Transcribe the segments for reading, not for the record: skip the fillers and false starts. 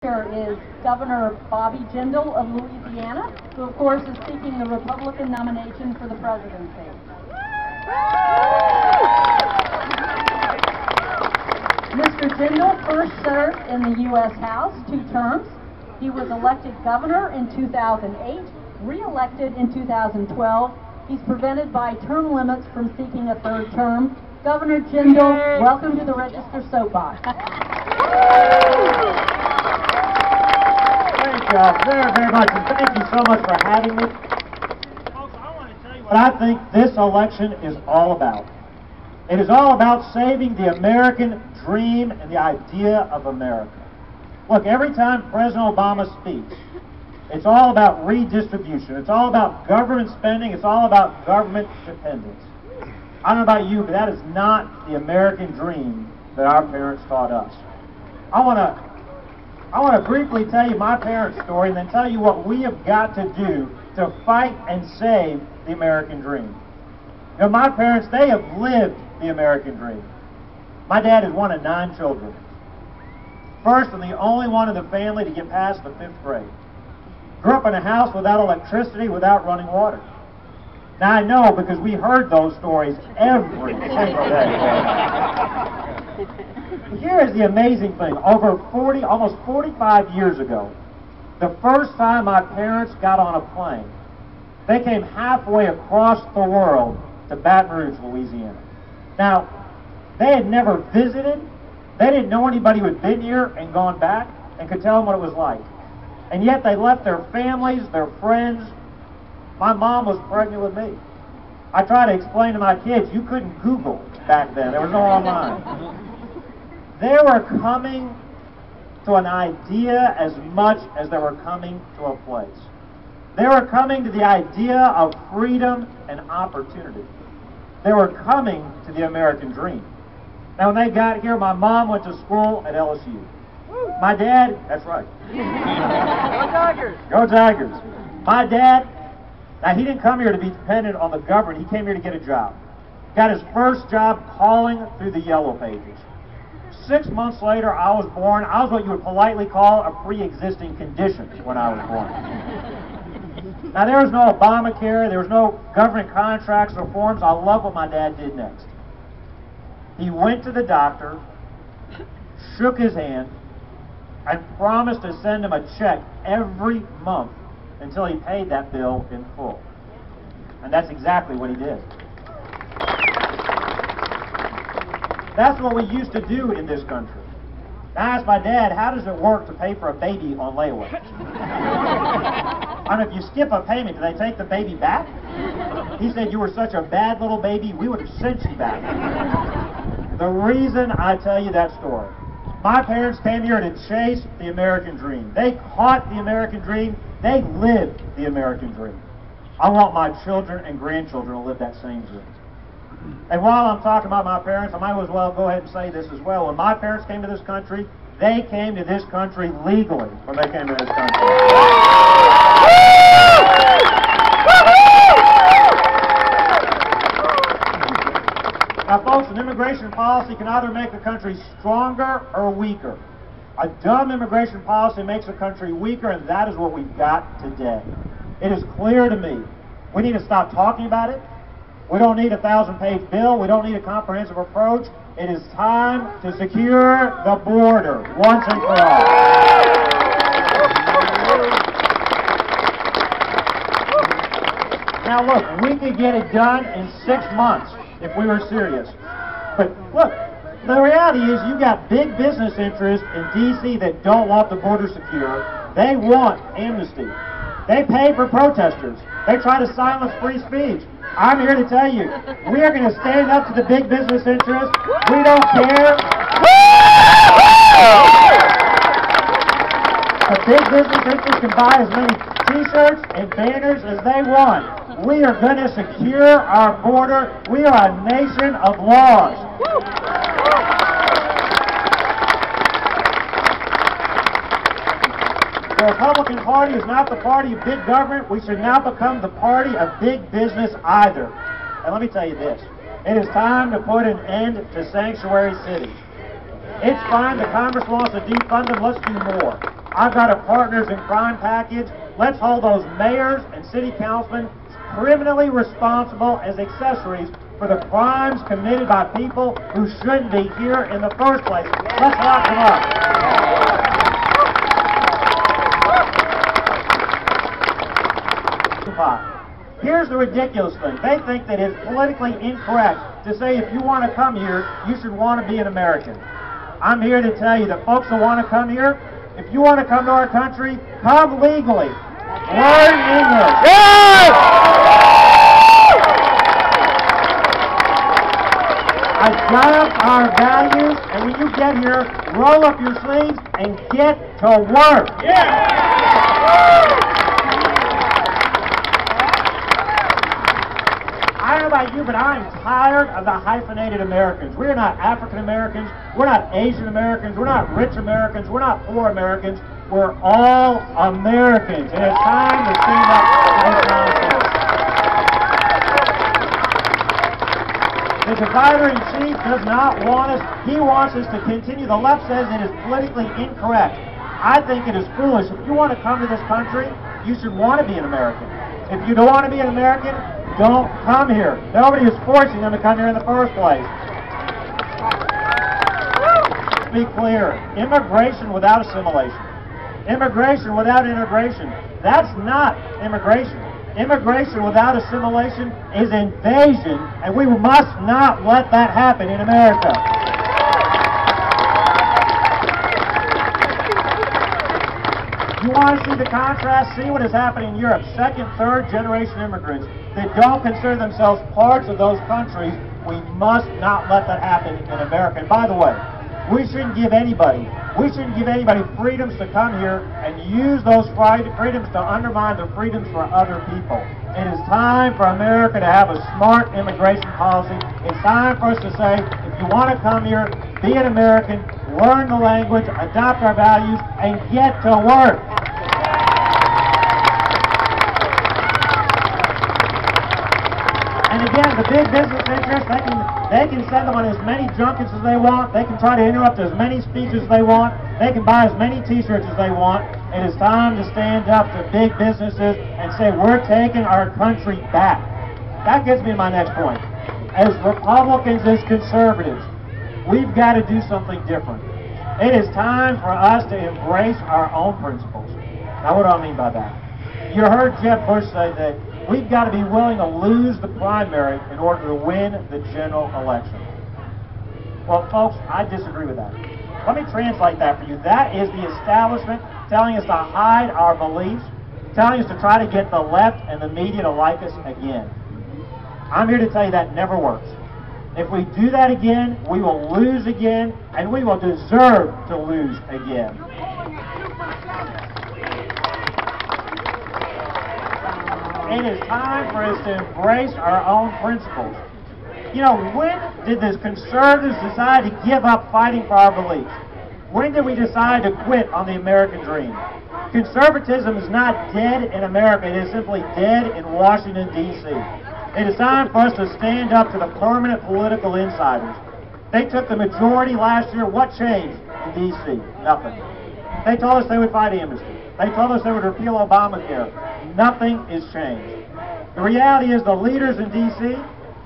Here is Governor Bobby Jindal of Louisiana, who of course is seeking the Republican nomination for the presidency. Mr. Jindal first served in the U.S. House 2 terms. He was elected governor in 2008, re-elected in 2012. He's prevented by term limits from seeking a 3rd term. Governor Jindal, welcome to the Register Soapbox. Thank you all very much, and thank you so much for having me. Folks, I want to tell you what I think this election is all about. It is all about saving the American dream and the idea of America. Look, every time President Obama speaks, it's all about redistribution. It's all about government spending. It's all about government dependence. I don't know about you, but that is not the American dream that our parents taught us. I want to briefly tell you my parents' story and then tell you what we have got to do to fight and save the American dream. You know, my parents, they have lived the American dream. My dad is one of 9 children. First and the only one in the family to get past the 5th grade. Grew up in a house without electricity, without running water. Now I know because we heard those stories every single day. Here is the amazing thing. Almost 45 years ago, the first time my parents got on a plane, they came halfway across the world to Baton Rouge, Louisiana. Now, they had never visited. They didn't know anybody who had been here and gone back and could tell them what it was like. And yet they left their families, their friends. My mom was pregnant with me. I try to explain to my kids, you couldn't Google back then. There was no online. They were coming to an idea as much as they were coming to a place. They were coming to the idea of freedom and opportunity. They were coming to the American dream. Now, when they got here, my mom went to school at LSU. My dad, that's right. Go Tigers! Go Tigers. My dad, now he didn't come here to be dependent on the government. He came here to get a job. Got his first job calling through the Yellow Pages. 6 months later, I was born. I was what you would politely call a pre-existing condition when I was born. Now, there was no Obamacare. There was no government contracts or forms. I love what my dad did next. He went to the doctor, shook his hand, and promised to send him a check every month until he paid that bill in full. And that's exactly what he did. That's what we used to do in this country. I asked my dad, how does it work to pay for a baby on layaway? I mean, if you skip a payment, do they take the baby back? He said, you were such a bad little baby, we would have sent you back. The reason I tell you that story, my parents came here to chase the American dream. They caught the American dream. They lived the American dream. I want my children and grandchildren to live that same dream. And while I'm talking about my parents, I might as well go ahead and say this as well. When my parents came to this country, they came to this country legally when they came to this country. Now, folks, an immigration policy can either make a country stronger or weaker. A dumb immigration policy makes a country weaker, and that is what we've got today. It is clear to me. We need to stop talking about it. We don't need a 1,000-page bill. We don't need a comprehensive approach. It is time to secure the border once and for all. Now look, we could get it done in 6 months if we were serious. But look, the reality is you've got big business interests in D.C. that don't want the border secure. They want amnesty. They pay for protesters. They try to silence free speech. I'm here to tell you, we are going to stand up to the big business interests. We don't care. The big business interests can buy as many T-shirts and banners as they want. We are going to secure our border. We are a nation of laws. The Republican Party is not the party of big government. We should not become the party of big business either. And let me tell you this. It is time to put an end to sanctuary cities. It's fine. The Congress wants to defund them. Let's do more. I've got a partners in crime package. Let's hold those mayors and city councilmen criminally responsible as accessories for the crimes committed by people who shouldn't be here in the first place. Let's lock them up. Here's the ridiculous thing. They think that it's politically incorrect to say if you want to come here, you should want to be an American. I'm here to tell you that folks that want to come here, if you want to come to our country, come legally. Learn English. Yes! Adopt our values, and when you get here, roll up your sleeves and get to work. I don't know about you, but I'm tired of the hyphenated Americans. We're not African Americans, we're not Asian Americans, we're not rich Americans, we're not poor Americans. We're all Americans, and it's time to stand up to this nonsense. The divider-in-chief does not want us. He wants us to continue. The left says it is politically incorrect. I think it is foolish. If you want to come to this country, you should want to be an American. If you don't want to be an American, don't come here. Nobody is forcing them to come here in the first place. Let's be clear. Immigration without assimilation. Immigration without integration. That's not immigration. Immigration without assimilation is invasion, and we must not let that happen in America. You want to see the contrast? See what is happening in Europe. Second, third generation immigrants that don't consider themselves parts of those countries. We must not let that happen in America. And by the way, we shouldn't give anybody freedoms to come here and use those freedoms to undermine the freedoms for other people. It is time for America to have a smart immigration policy. It's time for us to say, if you want to come here, be an American, learn the language, adopt our values, and get to work. And again, the big business interests, they can send them on as many junkets as they want. They can try to interrupt as many speeches as they want. They can buy as many t-shirts as they want. It is time to stand up to big businesses and say, we're taking our country back. That gets me to my next point. As Republicans, as conservatives, we've got to do something different. It is time for us to embrace our own principles. Now, what do I mean by that? You heard Jeb Bush say that we've got to be willing to lose the primary in order to win the general election. Well, folks, I disagree with that. Let me translate that for you. That is the establishment telling us to hide our beliefs, telling us to try to get the left and the media to like us again. I'm here to tell you that never works. If we do that again, we will lose again, and we will deserve to lose again. It is time for us to embrace our own principles. You know, when did the conservatives decide to give up fighting for our beliefs? When did we decide to quit on the American dream? Conservatism is not dead in America. It is simply dead in Washington, D.C. It is time for us to stand up to the permanent political insiders. They took the majority last year. What changed in D.C.? Nothing. They told us they would fight amnesty. They told us they would repeal Obamacare. Nothing is changed. The reality is the leaders in D.C.,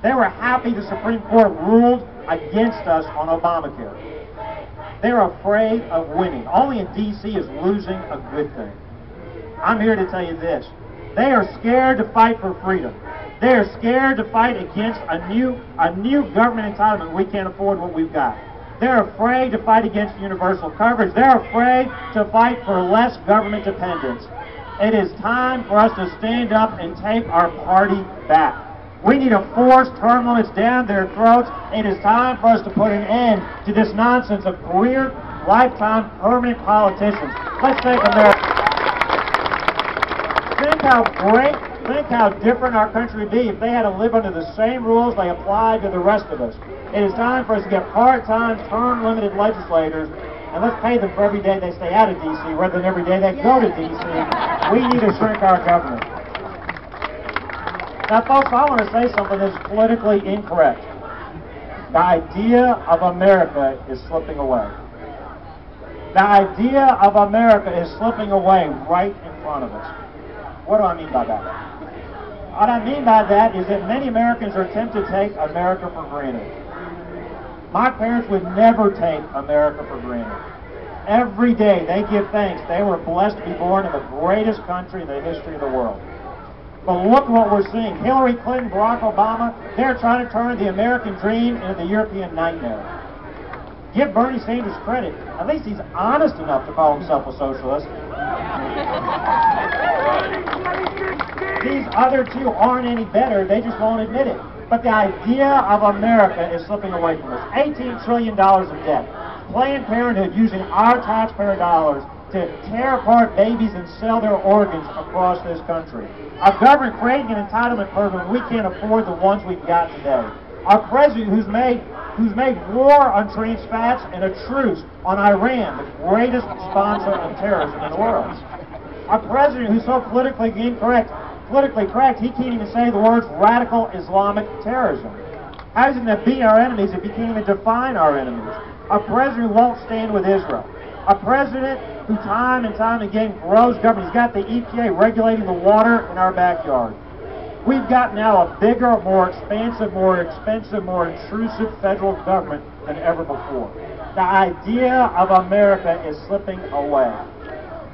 they were happy the Supreme Court ruled against us on Obamacare. They're afraid of winning. Only in D.C. is losing a good thing. I'm here to tell you this. They are scared to fight for freedom. They are scared to fight against a new government entitlement. We can't afford what we've got. They're afraid to fight against universal coverage. They're afraid to fight for less government dependence. It is time for us to stand up and take our party back. We need to force term limits down their throats. It is time for us to put an end to this nonsense of career, lifetime, permanent politicians. Let's take America. Think how different our country would be if they had to live under the same rules they apply to the rest of us. It is time for us to get part-time, term-limited legislators, and let's pay them for every day they stay out of D.C. rather than every day they go to D.C. We need to shrink our government. Now, folks, I want to say something that's politically incorrect. The idea of America is slipping away. The idea of America is slipping away right in front of us. What do I mean by that? What I mean by that is that many Americans are tempted to take America for granted. My parents would never take America for granted. Every day they give thanks they were blessed to be born in the greatest country in the history of the world. But look what we're seeing. Hillary Clinton, Barack Obama, they're trying to turn the American dream into the European nightmare. Give Bernie Sanders credit. At least he's honest enough to call himself a socialist. These other two aren't any better. They just won't admit it. But the idea of America is slipping away from us. $18 trillion of debt. Planned Parenthood using our taxpayer dollars to tear apart babies and sell their organs across this country. Our government creating an entitlement program we can't afford the ones we've got today. Our president who's made war on trans fats and a truce on Iran, the greatest sponsor of terrorism in the world. Our president who's so politically correct, he can't even say the words radical Islamic terrorism. How is it going to be our enemies if he can't even define our enemies? Our president who won't stand with Israel. A president who time and time again grows government. He's got the EPA regulating the water in our backyard. We've got now a bigger, more expansive, more expensive, more intrusive federal government than ever before. The idea of America is slipping away.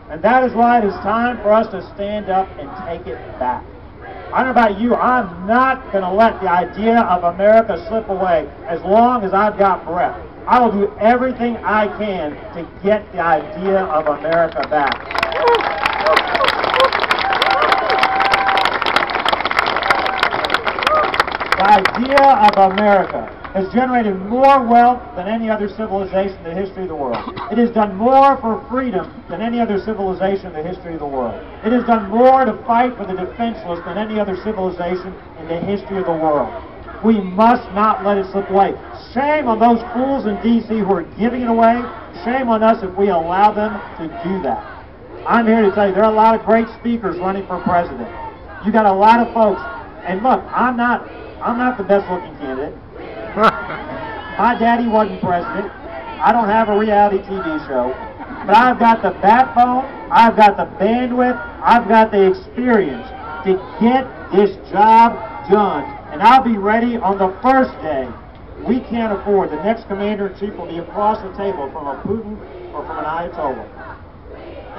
And that is why it is time for us to stand up and take it back. I don't know about you, I'm not going to let the idea of America slip away as long as I've got breath. I will do everything I can to get the idea of America back. The idea of America has generated more wealth than any other civilization in the history of the world. It has done more for freedom than any other civilization in the history of the world. It has done more to fight for the defenseless than any other civilization in the history of the world. We must not let it slip away. Shame on those fools in D.C. who are giving it away. Shame on us if we allow them to do that. I'm here to tell you, there are a lot of great speakers running for president. You got a lot of folks. And look, I'm not the best looking candidate. My daddy wasn't president. I don't have a reality TV show. But I've got the backbone, I've got the bandwidth, I've got the experience to get this job done. And I'll be ready on the first day. We can't afford the next commander-in-chief will be across the table from a Putin or from an Ayatollah.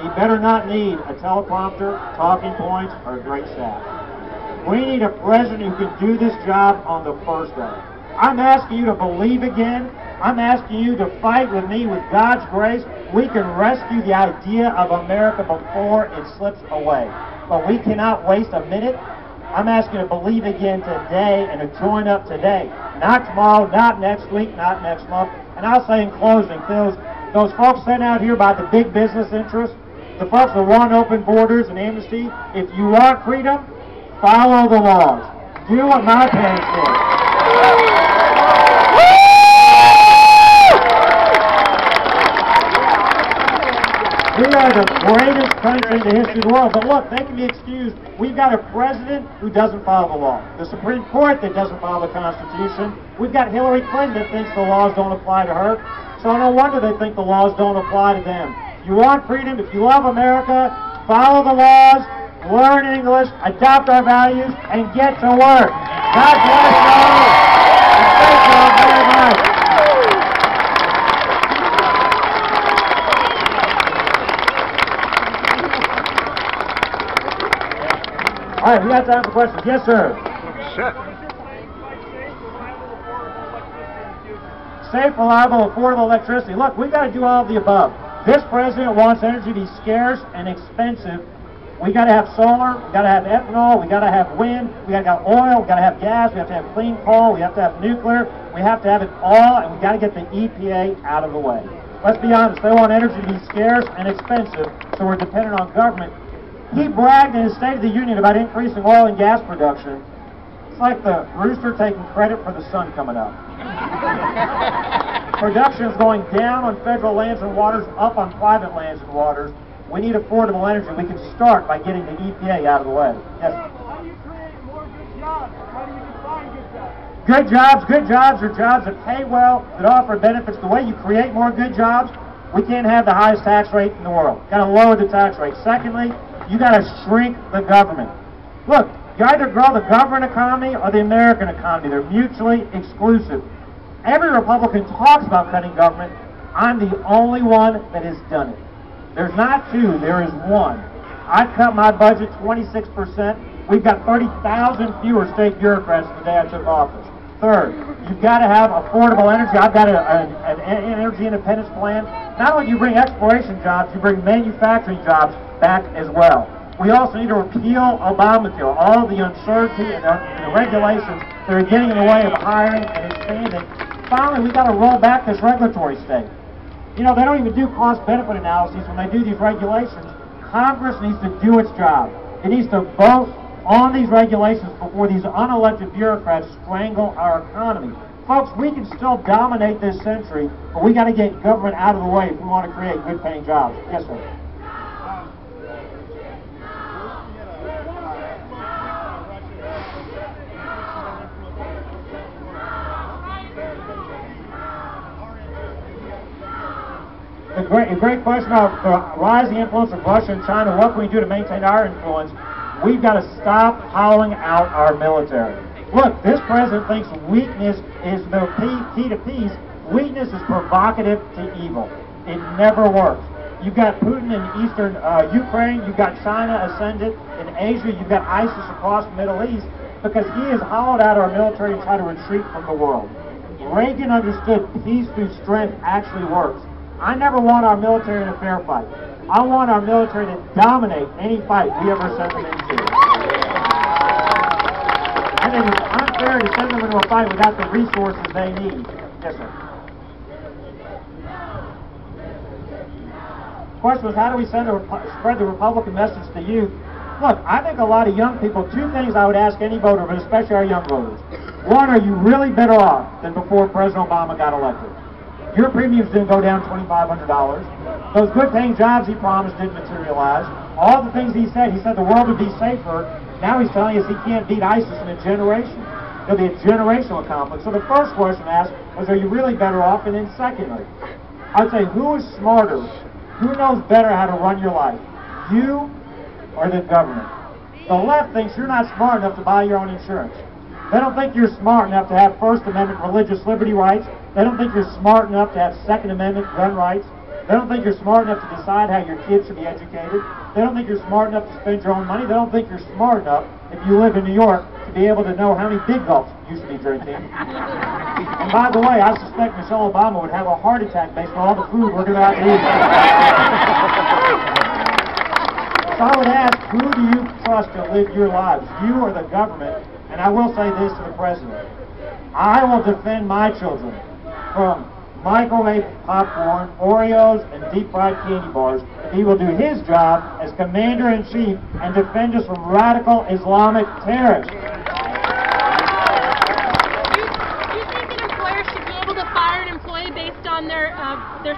He better not need a teleprompter, talking points, or a great staff. We need a president who can do this job on the first day. I'm asking you to believe again. I'm asking you to fight with me with God's grace. We can rescue the idea of America before it slips away. But we cannot waste a minute. I'm asking you to believe again today and to join up today. Not tomorrow, not next week, not next month. And I'll say in closing, those folks sent out here by the big business interests, the folks that want open borders and amnesty, if you want freedom, follow the laws. Do what my parents did. We are the greatest country in the history of the world. But look, they can be excused. We've got a president who doesn't follow the law. The Supreme Court that doesn't follow the Constitution. We've got Hillary Clinton that thinks the laws don't apply to her. So no wonder they think the laws don't apply to them. If you want freedom, if you love America, follow the laws, learn English, adopt our values, and get to work. God bless you all. And thank you all very much. All right, we got time for questions. Yes, sir. Sure. Safe, reliable, affordable electricity. Look, we've got to do all of the above. This president wants energy to be scarce and expensive. We got to have solar, we got to have ethanol, we got to have wind, we got to have oil, we got to have gas, we have to have clean coal, we have to have nuclear, we have to have it all, and we got to get the EPA out of the way. Let's be honest, they want energy to be scarce and expensive, so we're dependent on government. He bragged in his State of the Union about increasing oil and gas production. It's like the rooster taking credit for the sun coming up. Production is going down on federal lands and waters, up on private lands and waters. We need affordable energy. We can start by getting the EPA out of the way. Yes? How do you create more good jobs? How do you define good jobs? Good jobs are jobs that pay well, that offer benefits. The way you create more good jobs we can't have the highest tax rate in the world. Got to lower the tax rate. Secondly, you got to shrink the government. Look, you either grow the government economy or the American economy. They're mutually exclusive. Every Republican talks about cutting government. I'm the only one that has done it. There's not two, there is one. I cut my budget 26%. We've got 30,000 fewer state bureaucrats the day I took office. Third, you've got to have affordable energy. I've got an energy independence plan. Not only do you bring exploration jobs, you bring manufacturing jobs back as well. We also need to repeal Obamacare, all of the uncertainty and the regulations that are getting in the way of hiring and expanding. Finally, we've got to roll back this regulatory state. You know, they don't even do cost-benefit analyses when they do these regulations. Congress needs to do its job. It needs to vote on these regulations before these unelected bureaucrats strangle our economy. Folks, we can still dominate this century, but we got to get government out of the way if we want to create good-paying jobs. Yes, sir. A great question about the rising influence of Russia and China. What can we do to maintain our influence? We've got to stop hollowing out our military. Look, this president thinks weakness is the key to peace. Weakness is provocative to evil. It never works. You've got Putin in eastern Ukraine. You've got China ascendant in Asia. You've got ISIS across the Middle East because he has hollowed out our military and tried to retreat from the world. Reagan understood peace through strength actually works. I never want our military in a fair fight. I want our military to dominate any fight we ever send them into. I think it's unfair to send them into a fight without the resources they need. Yes, sir. The question was, how do we spread the Republican message to youth? Look, I think a lot of young people, two things I would ask any voter, but especially our young voters. One, are you really better off than before President Obama got elected? Your premiums didn't go down $2,500. Those good-paying jobs he promised didn't materialize. All the things he said the world would be safer. Now he's telling us he can't beat ISIS in a generation. There'll be a generational conflict. So the first question asked was, are you really better off? And then secondly, I'd say, who is smarter? Who knows better how to run your life? You or the government? The left thinks you're not smart enough to buy your own insurance. They don't think you're smart enough to have First Amendment religious liberty rights. They don't think you're smart enough to have Second Amendment gun rights. They don't think you're smart enough to decide how your kids should be educated. They don't think you're smart enough to spend your own money. They don't think you're smart enough, if you live in New York, to be able to know how many Big Gulps you should be drinking. And by the way, I suspect Michelle Obama would have a heart attack based on all the food we're going to have to eat. So I would ask, who do you trust to live your lives, you or the government? And I will say this to the president. I will defend my children from microwave popcorn, Oreos, and deep-fried candy bars if he will do his job as Commander-in-Chief and defend us from radical Islamic terrorists. Do you think an employer should be able to fire an employee based on their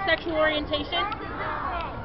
sexual orientation?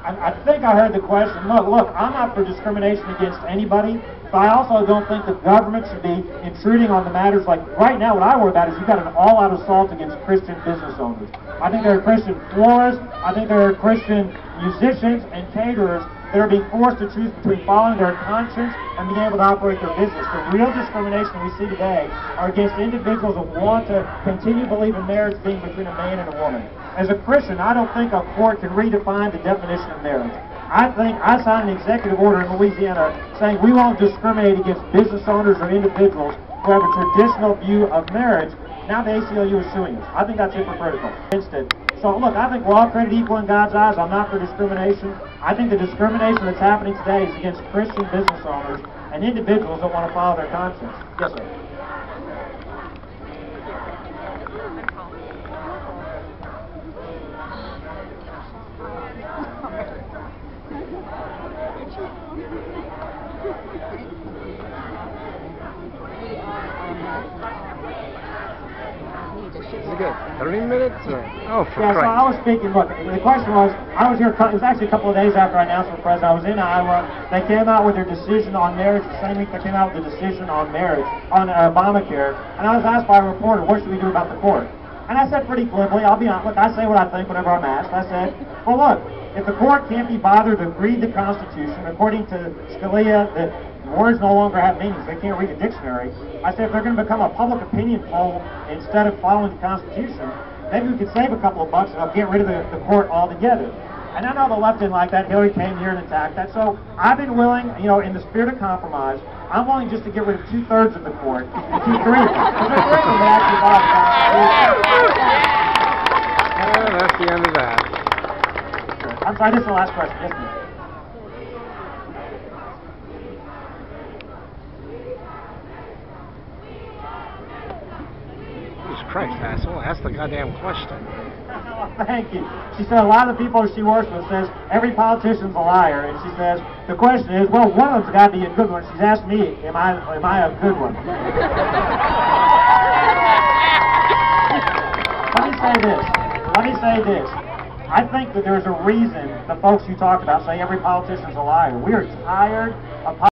I think I heard the question. Look, I'm not for discrimination against anybody, but I also don't think the government should be intruding on the matters. Like right now, what I worry about is you've got an all-out assault against Christian business owners. I think there are Christian florists, I think there are Christian musicians and caterers that are being forced to choose between following their conscience and being able to operate their business. The real discrimination we see today are against individuals that want to continue to believe in marriage being between a man and a woman. As a Christian, I don't think a court can redefine the definition of marriage. I think I signed an executive order in Louisiana saying we won't discriminate against business owners or individuals who have a traditional view of marriage. Now the ACLU is suing us. I think that's hypocritical. Instead, so look, I think we're all created equal in God's eyes. I'm not for discrimination. I think the discrimination that's happening today is against Christian business owners and individuals that want to follow their conscience. Yes, sir. Is it good? 30 minutes? Or? Oh, for Yeah, so Christ. I was speaking, look, the question was, I was here, it was actually a couple of days after I announced for president. I was in Iowa. They came out with their decision on marriage. The same week they came out with the decision on marriage, on Obamacare. And I was asked by a reporter, what should we do about the court? And I said pretty glibly, I'll be honest, look, I say what I think whenever I'm asked. I said, well, look, if the court can't be bothered to read the Constitution, according to Scalia, the words no longer have meanings, they can't read a dictionary. I said, if they're going to become a public opinion poll instead of following the Constitution, maybe we could save a couple of bucks and I'll get rid of the court altogether. And I know the left didn't like that. Hillary came here and attacked that. So I've been willing, you know, in the spirit of compromise, I'm willing just to get rid of 2/3 of the court and keep 3 of them. Because there's 3 of them that actually bought the Constitution. Well, that's the end of that. I'm sorry, this is the last question. Yes, ma'am. Jesus Christ, asshole. Ask the goddamn question. Thank you. She said a lot of the people she works with says every politician's a liar, and she says the question is, well, one of them's got to be a good one. She's asked me, am I a good one? Let me say this. I think that there's a reason the folks you talked about say every politician's a liar. We are tired of